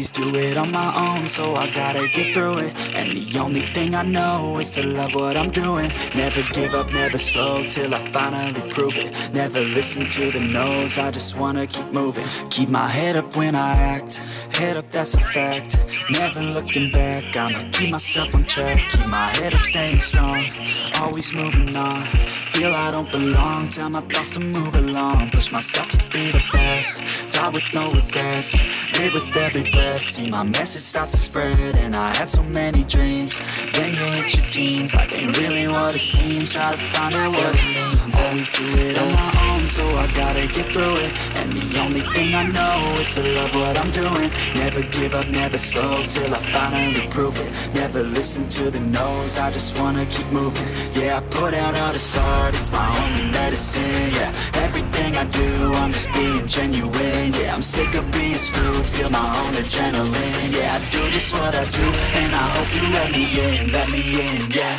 always do it on my own, so I gotta get through it. And the only thing I know is to love what I'm doing. Never give up, never slow, till I finally prove it. Never listen to the no's, I just wanna keep moving. Keep my head up when I act, head up, that's a fact. Never looking back, I'ma keep myself on track. Keep my head up, staying strong, always moving on. Feel I don't belong, tell my thoughts to move along. Push myself to be the best, die with no regrets. Live with every breath, see my message start to spread. And I had so many dreams, when you hit your teens, life ain't really what it seems. Try to find out what it means, always do it on my own, so I gotta get through it. And the only thing I know is to love what I'm doing. Never give up, never slow, till I finally prove it. Never listen to the no's, I just wanna keep moving. Yeah, I put out all this art, it's my only medicine. Yeah, everything I do, I'm just being genuine. Yeah, I'm sick of being screwed, feel my own adrenaline. Yeah, I do just what I do, and I hope you let me in, yeah.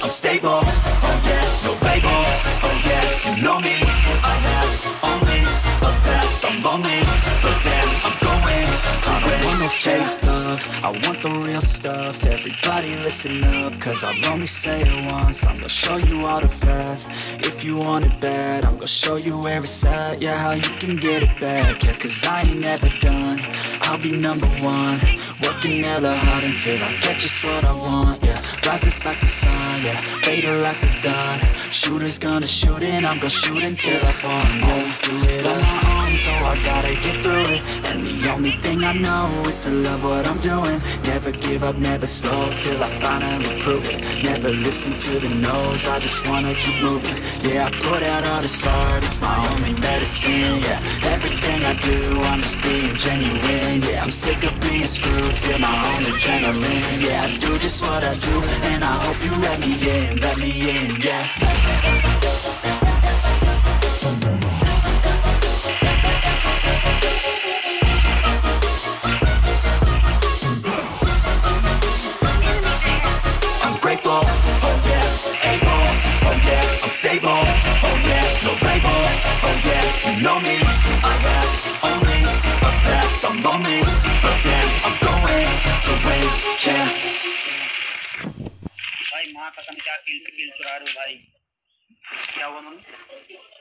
I'm stable, oh yeah, no label, oh yeah, you know me. I have only a path, I'm lonely, but damn, I'm going to win. I don't want no fake love, I want the real stuff. Everybody listen up, cause I'll only say it once. I'm gonna show you all the path, if you want it bad. I'm gonna show you where it's at, yeah, how you can get it back. Yeah, cause I ain't never done, I'll be number one. Working hella hard until I get just what I want, yeah. Rises like the sun, yeah, fatal like the gun. Shooter's gonna shoot and I'm gonna shoot until I fall. Always do it on my own, so I gotta get through it. And the only thing I know is to love what I'm doing. Never give up, never slow, till I finally prove it. Never listen to the no's, I just wanna keep moving. Yeah, I put out all this art, it's my only medicine. Yeah, everything I do, I'm just being genuine. Yeah, I'm sick of being screwed, feel my own adrenaline. Yeah, I do just what I do, and I hope you let me in, yeah. I'm grateful, oh yeah, able, oh yeah, I'm stable, oh yeah, no label, oh yeah, you know me. I have only a path, I'm lonely, but damn, I'm going to win, yeah. भाई माँ कसम क्या किल पे किल चुरा रहे हो भाई, क्या हुआ मम्मी?